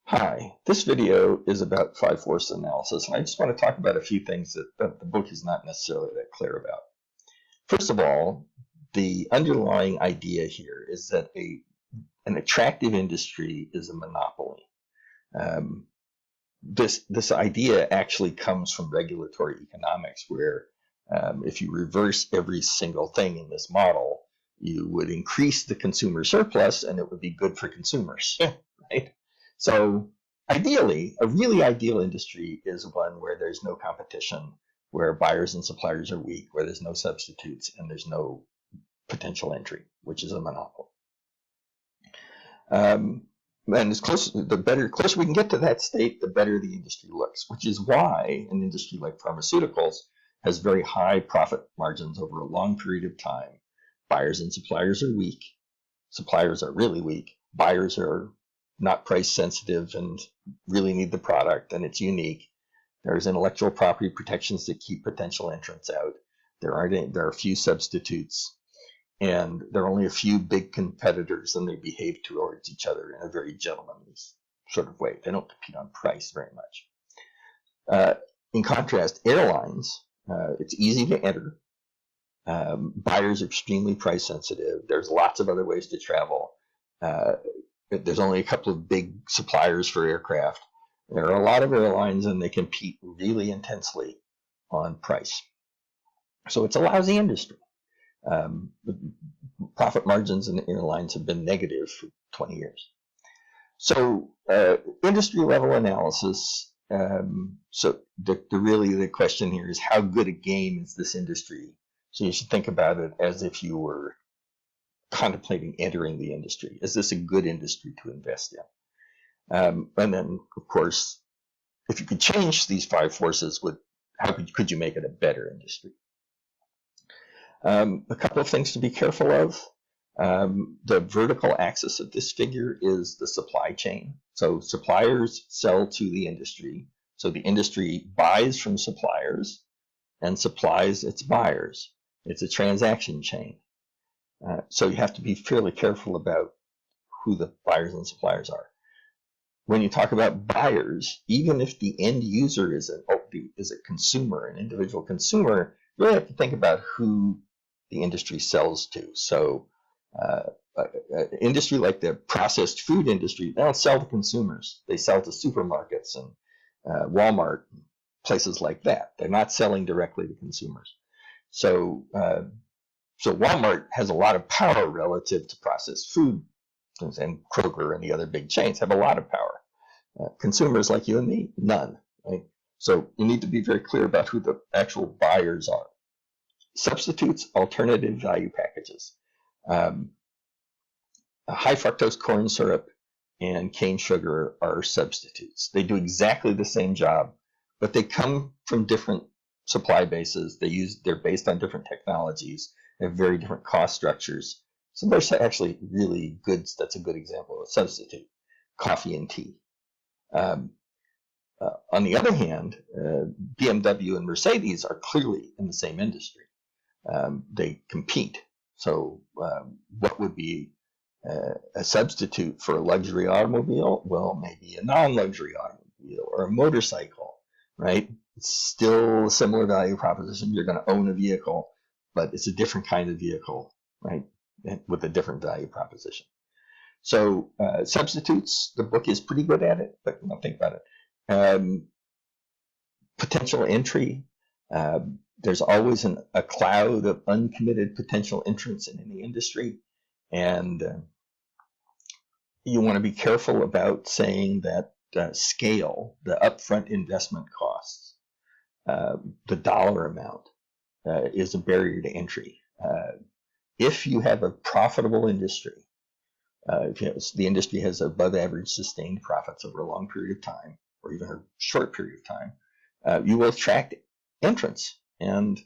Hi, this video is about five force analysis, and I just want to talk about a few things that the book is not necessarily that clear about. First of all, the underlying idea here is that an attractive industry is a monopoly. This idea actually comes from regulatory economics, where if you reverse every single thing in this model, you would increase the consumer surplus, and it would be good for consumers, right? So ideally, a really ideal industry is one where there's no competition, where buyers and suppliers are weak, where there's no substitutes, and there's no potential entry, which is a monopoly. And the closer we can get to that state, the better the industry looks, which is why an industry like pharmaceuticals has very high profit margins over a long period of time. Buyers and suppliers are weak. Suppliers are really weak. Buyers are not price sensitive and really need the product, and it's unique. There's intellectual property protections that keep potential entrants out. There are a few substitutes, and there are only a few big competitors, and they behave towards each other in a very gentlemanly sort of way. They don't compete on price very much. In contrast, airlines, it's easy to enter. Buyers are extremely price sensitive. There's lots of other ways to travel. There's only a couple of big suppliers for aircraft. There are a lot of airlines, and they compete really intensely on price. So it's a lousy industry. Profit margins in airlines have been negative for 20 years. So industry level analysis. So really the question here is, how good a game is this industry? So you should think about it as if you were contemplating entering the industry. Is this a good industry to invest in? And then, of course, if you could change these five forces, how could you make it a better industry? A couple of things to be careful of. The vertical axis of this figure is the supply chain. So suppliers sell to the industry. So the industry buys from suppliers and supplies its buyers. It's a transaction chain. So you have to be fairly careful about who the buyers and suppliers are. When you talk about buyers, even if the end user is a consumer, an individual consumer, you really have to think about who the industry sells to. So an industry like the processed food industry, they don't sell to consumers. They sell to supermarkets and Walmart, places like that. They're not selling directly to consumers. So Walmart has a lot of power relative to processed food, and Kroger and the other big chains have a lot of power. Consumers like you and me, none. Right? So you need to be very clear about who the actual buyers are. Substitutes, alternative value packages. High fructose corn syrup and cane sugar are substitutes. They do exactly the same job, but they come from different supply bases. They're based on different technologies. They have very different cost structures. So there's actually really good, that's a good example of a substitute, coffee and tea. On the other hand, BMW and Mercedes are clearly in the same industry. They compete. So what would be a substitute for a luxury automobile? Well, maybe a non-luxury automobile or a motorcycle, right? It's still a similar value proposition. You're going to own a vehicle, but it's a different kind of vehicle, right? With a different value proposition. So substitutes, the book is pretty good at it, but don't think about it. Potential entry. There's always a cloud of uncommitted potential entrants in any industry, and you want to be careful about saying that scale, the upfront investment costs, the dollar amount is a barrier to entry. If you have a profitable industry, if the industry has above average sustained profits over a long period of time, or even a short period of time, you will attract entrants. And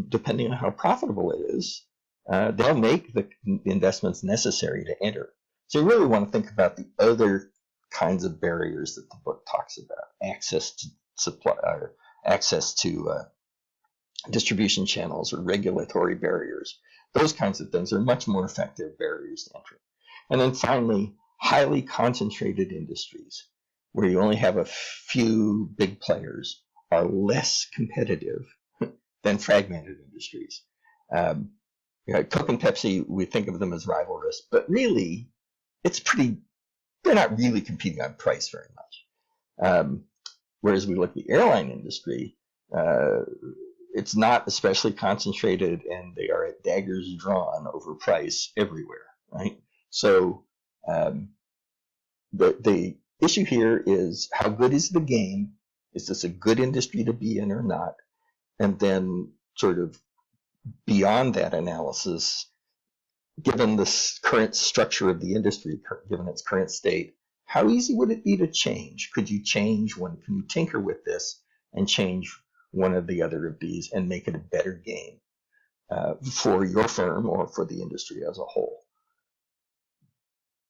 depending on how profitable it is, they'll make the investments necessary to enter. So you really want to think about the other kinds of barriers that the book talks about: access to supply, or access to distribution channels, or regulatory barriers. Those kinds of things are much more effective barriers to entry. And then finally, highly concentrated industries where you only have a few big players are less competitive than fragmented industries. Coke and Pepsi, we think of them as rivalrous, but really, they're not really competing on price very much. Whereas we look at the airline industry, it's not especially concentrated, and they are at daggers drawn over price everywhere, right? So the issue here is, how good is the game? Is this a good industry to be in or not? And then sort of beyond that analysis, given the current structure of the industry, given its current state, how easy would it be to change? Could you change one? Can you tinker with this and change one or the other of these and make it a better game for your firm or for the industry as a whole?